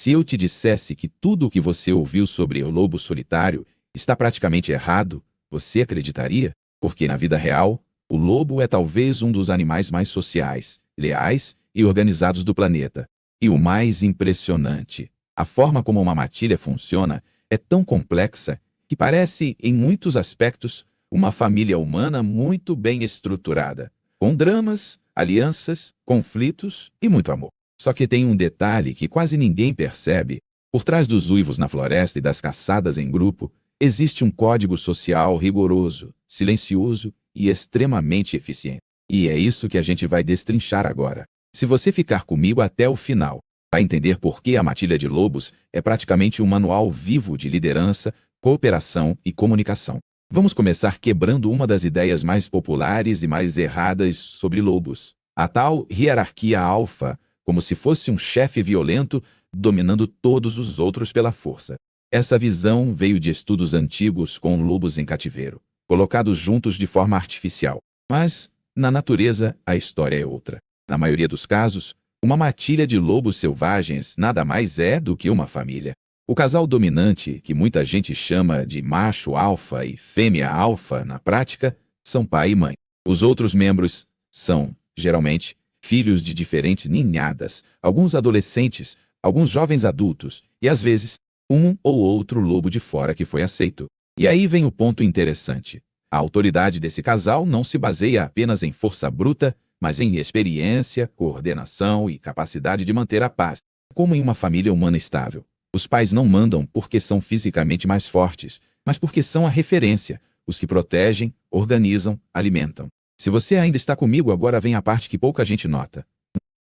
Se eu te dissesse que tudo o que você ouviu sobre o lobo solitário está praticamente errado, você acreditaria? Porque na vida real, o lobo é talvez um dos animais mais sociais, leais e organizados do planeta. E o mais impressionante, a forma como uma matilha funciona é tão complexa que parece, em muitos aspectos, uma família humana muito bem estruturada, com dramas, alianças, conflitos e muito amor. Só que tem um detalhe que quase ninguém percebe. Por trás dos uivos na floresta e das caçadas em grupo, existe um código social rigoroso, silencioso e extremamente eficiente. E é isso que a gente vai destrinchar agora. Se você ficar comigo até o final, vai entender por que a Matilha de Lobos é praticamente um manual vivo de liderança, cooperação e comunicação. Vamos começar quebrando uma das ideias mais populares e mais erradas sobre lobos. A tal hierarquia alfa, como se fosse um chefe violento dominando todos os outros pela força. Essa visão veio de estudos antigos com lobos em cativeiro, colocados juntos de forma artificial. Mas, na natureza, a história é outra. Na maioria dos casos, uma matilha de lobos selvagens nada mais é do que uma família. O casal dominante, que muita gente chama de macho alfa e fêmea alfa na prática, são pai e mãe. Os outros membros são, geralmente, filhos de diferentes ninhadas, alguns adolescentes, alguns jovens adultos e, às vezes, um ou outro lobo de fora que foi aceito. E aí vem o ponto interessante. A autoridade desse casal não se baseia apenas em força bruta, mas em experiência, coordenação e capacidade de manter a paz, como em uma família humana estável. Os pais não mandam porque são fisicamente mais fortes, mas porque são a referência, os que protegem, organizam, alimentam. Se você ainda está comigo, agora vem a parte que pouca gente nota.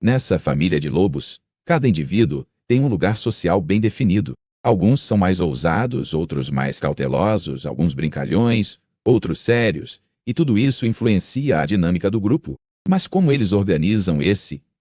Nessa família de lobos, cada indivíduo tem um lugar social bem definido. Alguns são mais ousados, outros mais cautelosos, alguns brincalhões, outros sérios, e tudo isso influencia a dinâmica do grupo. Mas como eles organizam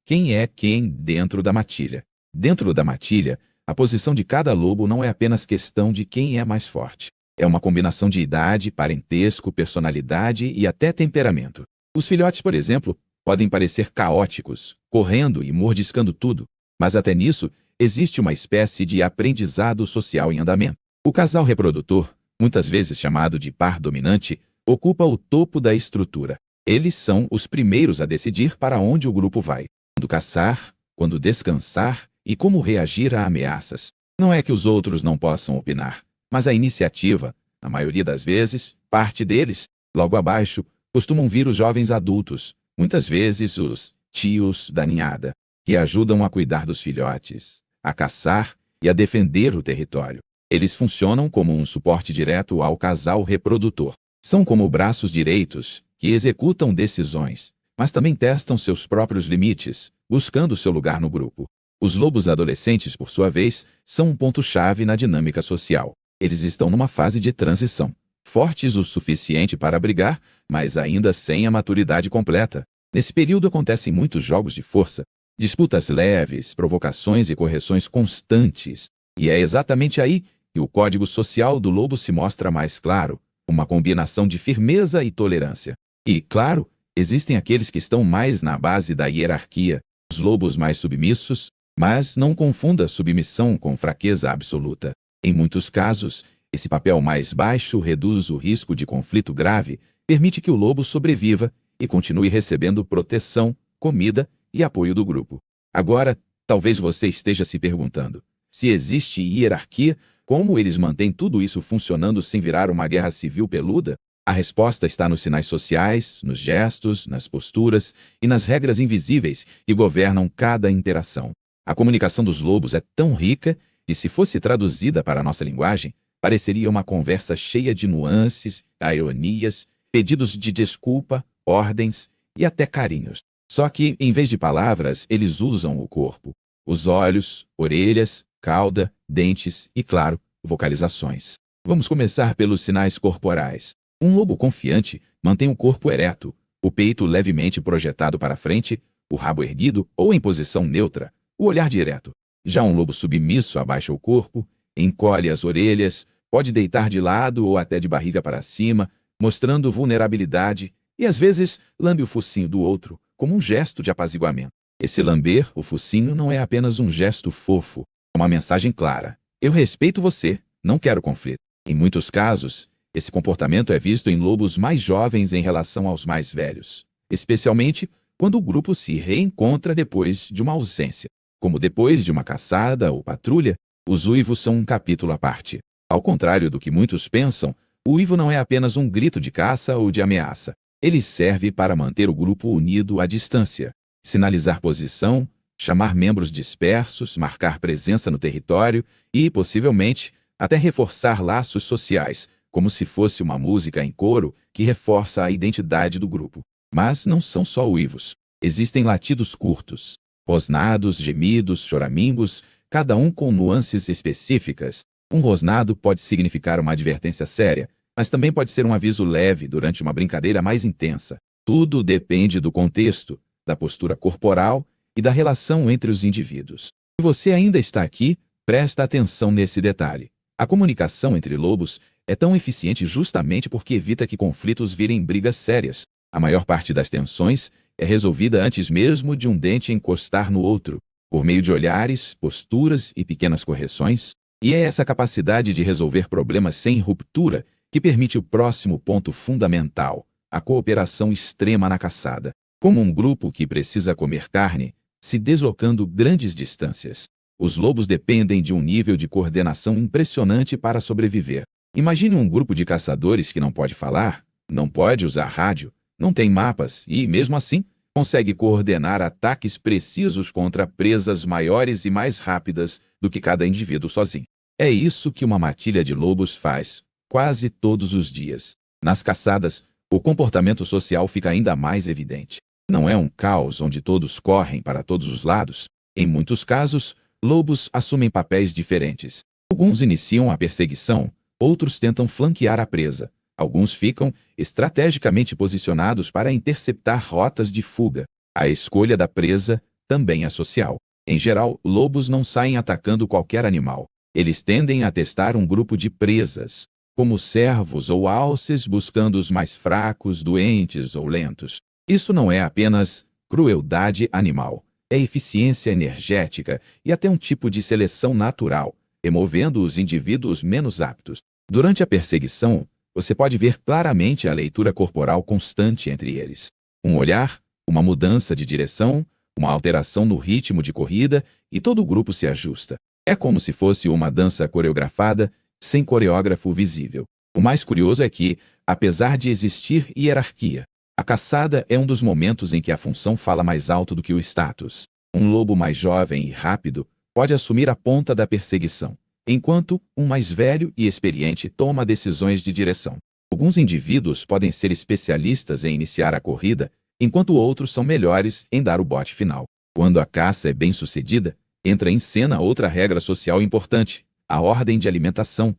quem é quem dentro da matilha? Dentro da matilha, a posição de cada lobo não é apenas questão de quem é mais forte. É uma combinação de idade, parentesco, personalidade e até temperamento. Os filhotes, por exemplo, podem parecer caóticos, correndo e mordiscando tudo, mas até nisso existe uma espécie de aprendizado social em andamento. O casal reprodutor, muitas vezes chamado de par dominante, ocupa o topo da estrutura. Eles são os primeiros a decidir para onde o grupo vai, quando caçar, quando descansar e como reagir a ameaças. Não é que os outros não possam opinar, mas a iniciativa, na maioria das vezes, parte deles. Logo abaixo, costumam vir os jovens adultos, muitas vezes os tios da ninhada, que ajudam a cuidar dos filhotes, a caçar e a defender o território. Eles funcionam como um suporte direto ao casal reprodutor. São como braços direitos que executam decisões, mas também testam seus próprios limites, buscando seu lugar no grupo. Os lobos adolescentes, por sua vez, são um ponto-chave na dinâmica social. Eles estão numa fase de transição, fortes o suficiente para brigar, mas ainda sem a maturidade completa. Nesse período acontecem muitos jogos de força, disputas leves, provocações e correções constantes. E é exatamente aí que o código social do lobo se mostra mais claro, uma combinação de firmeza e tolerância. E, claro, existem aqueles que estão mais na base da hierarquia, os lobos mais submissos, mas não confunda submissão com fraqueza absoluta. Em muitos casos, esse papel mais baixo reduz o risco de conflito grave, permite que o lobo sobreviva e continue recebendo proteção, comida e apoio do grupo. Agora, talvez você esteja se perguntando, se existe hierarquia, como eles mantêm tudo isso funcionando sem virar uma guerra civil peluda? A resposta está nos sinais sociais, nos gestos, nas posturas e nas regras invisíveis que governam cada interação. A comunicação dos lobos é tão rica que, se fosse traduzida para a nossa linguagem, pareceria uma conversa cheia de nuances, ironias, pedidos de desculpa, ordens e até carinhos. Só que, em vez de palavras, eles usam o corpo, os olhos, orelhas, cauda, dentes e, claro, vocalizações. Vamos começar pelos sinais corporais. Um lobo confiante mantém o corpo ereto, o peito levemente projetado para frente, o rabo erguido ou em posição neutra, o olhar direto. Já um lobo submisso abaixa o corpo, encolhe as orelhas, pode deitar de lado ou até de barriga para cima, mostrando vulnerabilidade e às vezes lambe o focinho do outro, como um gesto de apaziguamento. Esse lamber o focinho não é apenas um gesto fofo, É uma mensagem clara: eu respeito você, não quero conflito. Em muitos casos, esse comportamento é visto em lobos mais jovens em relação aos mais velhos, especialmente quando o grupo se reencontra depois de uma ausência. Como depois de uma caçada ou patrulha, os uivos são um capítulo à parte. Ao contrário do que muitos pensam, o uivo não é apenas um grito de caça ou de ameaça. Ele serve para manter o grupo unido à distância, sinalizar posição, chamar membros dispersos, marcar presença no território e, possivelmente, até reforçar laços sociais, como se fosse uma música em coro que reforça a identidade do grupo. Mas não são só uivos. Existem latidos curtos, rosnados, gemidos, choramingos, cada um com nuances específicas. Um rosnado pode significar uma advertência séria, mas também pode ser um aviso leve durante uma brincadeira mais intensa. Tudo depende do contexto, da postura corporal e da relação entre os indivíduos. Se você ainda está aqui, presta atenção nesse detalhe. A comunicação entre lobos é tão eficiente justamente porque evita que conflitos virem brigas sérias. A maior parte das tensões é resolvida antes mesmo de um dente encostar no outro, por meio de olhares, posturas e pequenas correções. E é essa capacidade de resolver problemas sem ruptura que permite o próximo ponto fundamental, a cooperação extrema na caçada. Como um grupo que precisa comer carne, se deslocando grandes distâncias. Os lobos dependem de um nível de coordenação impressionante para sobreviver. Imagine um grupo de caçadores que não pode falar, não pode usar rádio, não tem mapas e, mesmo assim, consegue coordenar ataques precisos contra presas maiores e mais rápidas do que cada indivíduo sozinho. É isso que uma matilha de lobos faz, quase todos os dias. Nas caçadas, o comportamento social fica ainda mais evidente. Não é um caos onde todos correm para todos os lados. Em muitos casos, lobos assumem papéis diferentes. Alguns iniciam a perseguição, outros tentam flanquear a presa. Alguns ficam estrategicamente posicionados para interceptar rotas de fuga. A escolha da presa também é social. Em geral, lobos não saem atacando qualquer animal. Eles tendem a testar um grupo de presas, como cervos ou alces, buscando os mais fracos, doentes ou lentos. Isso não é apenas crueldade animal. É eficiência energética e até um tipo de seleção natural, removendo os indivíduos menos aptos. Durante a perseguição, você pode ver claramente a leitura corporal constante entre eles. Um olhar, uma mudança de direção, uma alteração no ritmo de corrida e todo o grupo se ajusta. É como se fosse uma dança coreografada, sem coreógrafo visível. O mais curioso é que, apesar de existir hierarquia, a caçada é um dos momentos em que a função fala mais alto do que o status. Um lobo mais jovem e rápido pode assumir a ponta da perseguição, enquanto um mais velho e experiente toma decisões de direção. Alguns indivíduos podem ser especialistas em iniciar a corrida, enquanto outros são melhores em dar o bote final. Quando a caça é bem-sucedida, entra em cena outra regra social importante, a ordem de alimentação.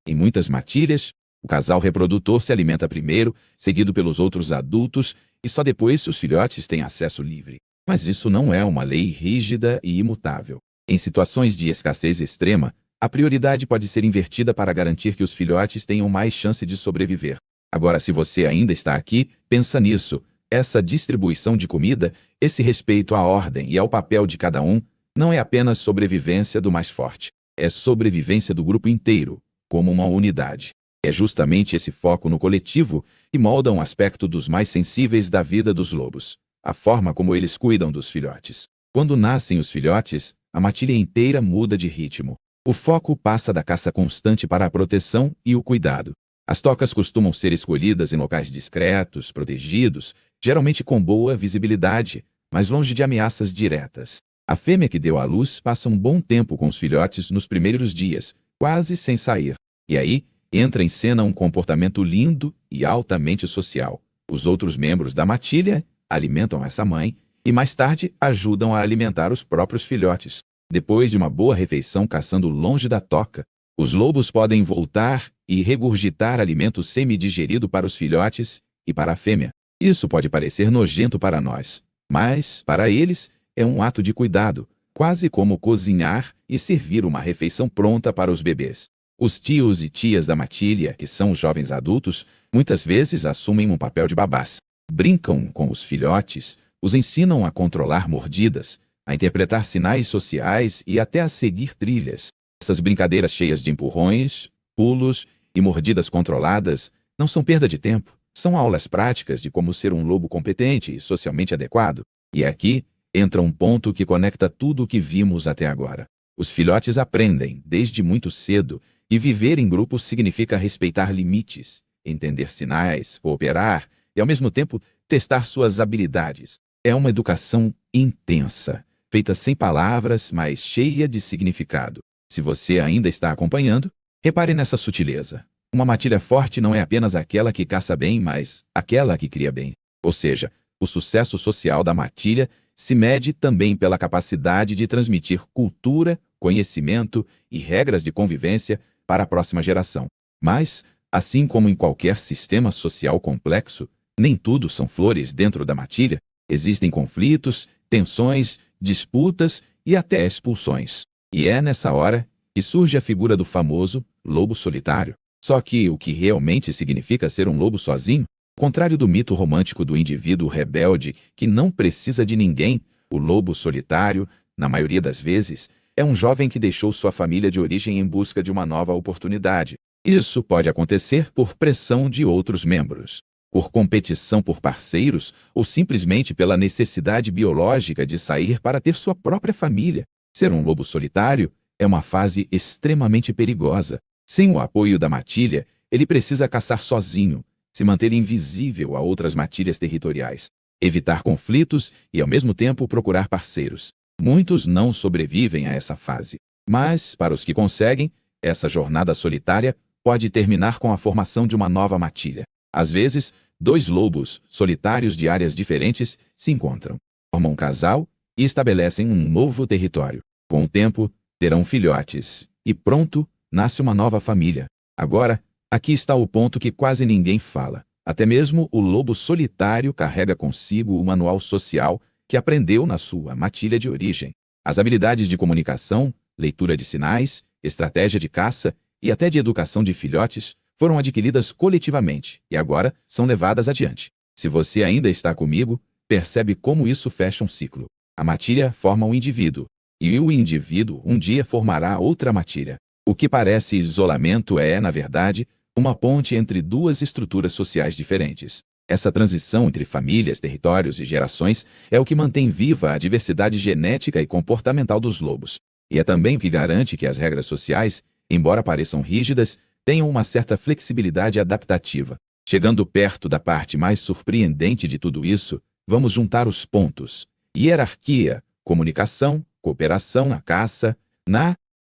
Em muitas matilhas, o casal reprodutor se alimenta primeiro, seguido pelos outros adultos, e só depois os filhotes têm acesso livre. Mas isso não é uma lei rígida e imutável. Em situações de escassez extrema, a prioridade pode ser invertida para garantir que os filhotes tenham mais chance de sobreviver. Agora, se você ainda está aqui, pensa nisso. Essa distribuição de comida, esse respeito à ordem e ao papel de cada um, não é apenas sobrevivência do mais forte. É sobrevivência do grupo inteiro, como uma unidade. É justamente esse foco no coletivo que molda um aspecto dos mais sensíveis da vida dos lobos, a forma como eles cuidam dos filhotes. Quando nascem os filhotes, a matilha inteira muda de ritmo. O foco passa da caça constante para a proteção e o cuidado. As tocas costumam ser escolhidas em locais discretos, protegidos, geralmente com boa visibilidade, mas longe de ameaças diretas. A fêmea que deu à luz passa um bom tempo com os filhotes nos primeiros dias, quase sem sair. E aí, entra em cena um comportamento lindo e altamente social. Os outros membros da matilha alimentam essa mãe e mais tarde ajudam a alimentar os próprios filhotes. Depois de uma boa refeição caçando longe da toca, os lobos podem voltar e regurgitar alimento semi-digerido para os filhotes e para a fêmea. Isso pode parecer nojento para nós, mas, para eles, é um ato de cuidado, quase como cozinhar e servir uma refeição pronta para os bebês. Os tios e tias da matilha, que são os jovens adultos, muitas vezes assumem um papel de babás. Brincam com os filhotes, os ensinam a controlar mordidas, a interpretar sinais sociais e até a seguir trilhas. Essas brincadeiras cheias de empurrões, pulos e mordidas controladas não são perda de tempo, são aulas práticas de como ser um lobo competente e socialmente adequado. E aqui entra um ponto que conecta tudo o que vimos até agora. Os filhotes aprendem, desde muito cedo, que viver em grupo significa respeitar limites, entender sinais, cooperar e, ao mesmo tempo, testar suas habilidades. É uma educação intensa, feita sem palavras, mas cheia de significado. Se você ainda está acompanhando, repare nessa sutileza. Uma matilha forte não é apenas aquela que caça bem, mas aquela que cria bem. Ou seja, o sucesso social da matilha se mede também pela capacidade de transmitir cultura, conhecimento e regras de convivência para a próxima geração. Mas, assim como em qualquer sistema social complexo, nem tudo são flores dentro da matilha. Existem conflitos, tensões, disputas e até expulsões. E é nessa hora que surge a figura do famoso lobo solitário. Só que o que realmente significa ser um lobo sozinho? Ao contrário do mito romântico do indivíduo rebelde que não precisa de ninguém, o lobo solitário, na maioria das vezes, é um jovem que deixou sua família de origem em busca de uma nova oportunidade. Isso pode acontecer por pressão de outros membros, por competição por parceiros ou simplesmente pela necessidade biológica de sair para ter sua própria família. Ser um lobo solitário é uma fase extremamente perigosa. Sem o apoio da matilha, ele precisa caçar sozinho, se manter invisível a outras matilhas territoriais, evitar conflitos e, ao mesmo tempo, procurar parceiros. Muitos não sobrevivem a essa fase, mas, para os que conseguem, essa jornada solitária pode terminar com a formação de uma nova matilha. Às vezes, dois lobos solitários de áreas diferentes se encontram, formam um casal e estabelecem um novo território. Com o tempo, terão filhotes e pronto, nasce uma nova família. Agora, aqui está o ponto que quase ninguém fala. Até mesmo o lobo solitário carrega consigo o manual social que aprendeu na sua matilha de origem. As habilidades de comunicação, leitura de sinais, estratégia de caça e até de educação de filhotes foram adquiridas coletivamente e agora são levadas adiante. Se você ainda está comigo, percebe como isso fecha um ciclo. A matilha forma um indivíduo, e o indivíduo um dia formará outra matilha. O que parece isolamento é, na verdade, uma ponte entre duas estruturas sociais diferentes. Essa transição entre famílias, territórios e gerações é o que mantém viva a diversidade genética e comportamental dos lobos. E é também o que garante que as regras sociais, embora pareçam rígidas, tenham uma certa flexibilidade adaptativa. Chegando perto da parte mais surpreendente de tudo isso, vamos juntar os pontos. Hierarquia, comunicação, cooperação na caça,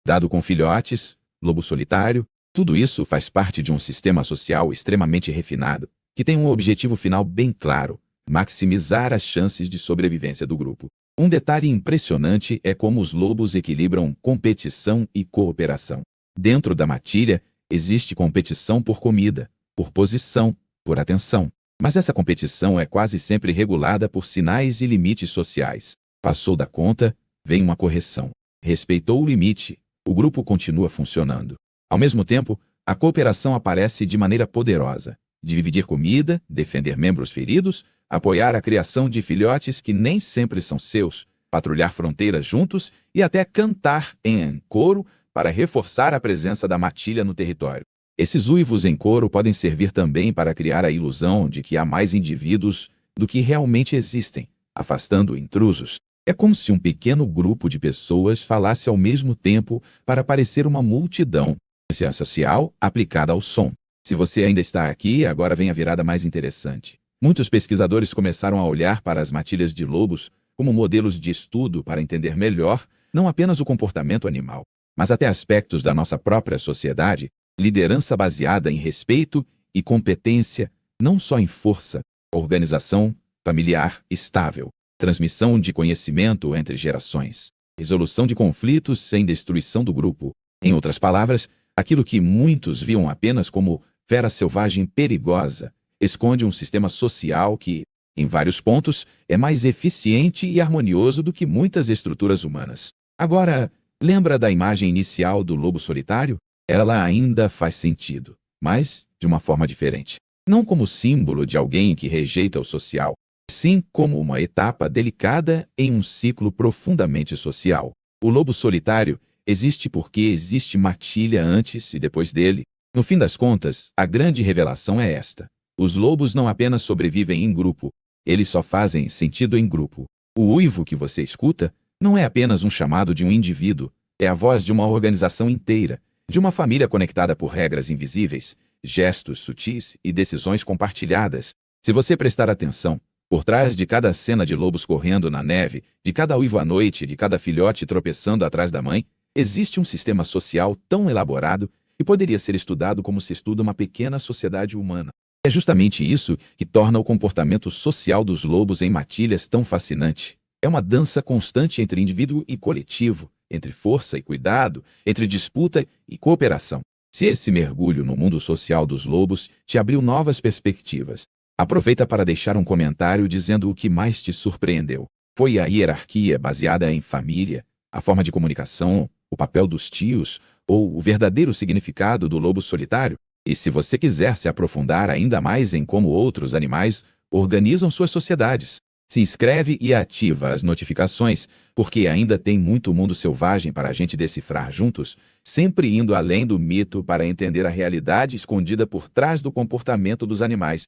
dado com filhotes, lobo solitário, tudo isso faz parte de um sistema social extremamente refinado, que tem um objetivo final bem claro: maximizar as chances de sobrevivência do grupo. Um detalhe impressionante é como os lobos equilibram competição e cooperação. Dentro da matilha, existe competição por comida, por posição, por atenção. Mas essa competição é quase sempre regulada por sinais e limites sociais. Passou da conta, vem uma correção. Respeitou o limite, o grupo continua funcionando. Ao mesmo tempo, a cooperação aparece de maneira poderosa. Dividir comida, defender membros feridos, apoiar a criação de filhotes que nem sempre são seus, patrulhar fronteiras juntos e até cantar em coro para reforçar a presença da matilha no território. Esses uivos em coro podem servir também para criar a ilusão de que há mais indivíduos do que realmente existem, afastando intrusos. É como se um pequeno grupo de pessoas falasse ao mesmo tempo para parecer uma multidão. Ciência social aplicada ao som. Se você ainda está aqui, agora vem a virada mais interessante. Muitos pesquisadores começaram a olhar para as matilhas de lobos como modelos de estudo para entender melhor não apenas o comportamento animal, mas até aspectos da nossa própria sociedade, liderança baseada em respeito e competência, não só em força, organização familiar estável, transmissão de conhecimento entre gerações, resolução de conflitos sem destruição do grupo. Em outras palavras, aquilo que muitos viam apenas como fera selvagem perigosa, esconde um sistema social que, em vários pontos, é mais eficiente e harmonioso do que muitas estruturas humanas. Agora, lembra da imagem inicial do lobo solitário? Ela ainda faz sentido, mas de uma forma diferente. Não como símbolo de alguém que rejeita o social, assim como uma etapa delicada em um ciclo profundamente social. O lobo solitário existe porque existe matilha antes e depois dele. No fim das contas, a grande revelação é esta: os lobos não apenas sobrevivem em grupo, eles só fazem sentido em grupo. O uivo que você escuta não é apenas um chamado de um indivíduo, é a voz de uma organização inteira, de uma família conectada por regras invisíveis, gestos sutis e decisões compartilhadas. Se você prestar atenção, por trás de cada cena de lobos correndo na neve, de cada uivo à noite, de cada filhote tropeçando atrás da mãe, existe um sistema social tão elaborado que poderia ser estudado como se estuda uma pequena sociedade humana. É justamente isso que torna o comportamento social dos lobos em matilhas tão fascinante. É uma dança constante entre indivíduo e coletivo, entre força e cuidado, entre disputa e cooperação. Se esse mergulho no mundo social dos lobos te abriu novas perspectivas, aproveita para deixar um comentário dizendo o que mais te surpreendeu. Foi a hierarquia baseada em família, a forma de comunicação, o papel dos tios ou o verdadeiro significado do lobo solitário? E se você quiser se aprofundar ainda mais em como outros animais organizam suas sociedades, se inscreve e ativa as notificações, porque ainda tem muito mundo selvagem para a gente decifrar juntos, sempre indo além do mito para entender a realidade escondida por trás do comportamento dos animais.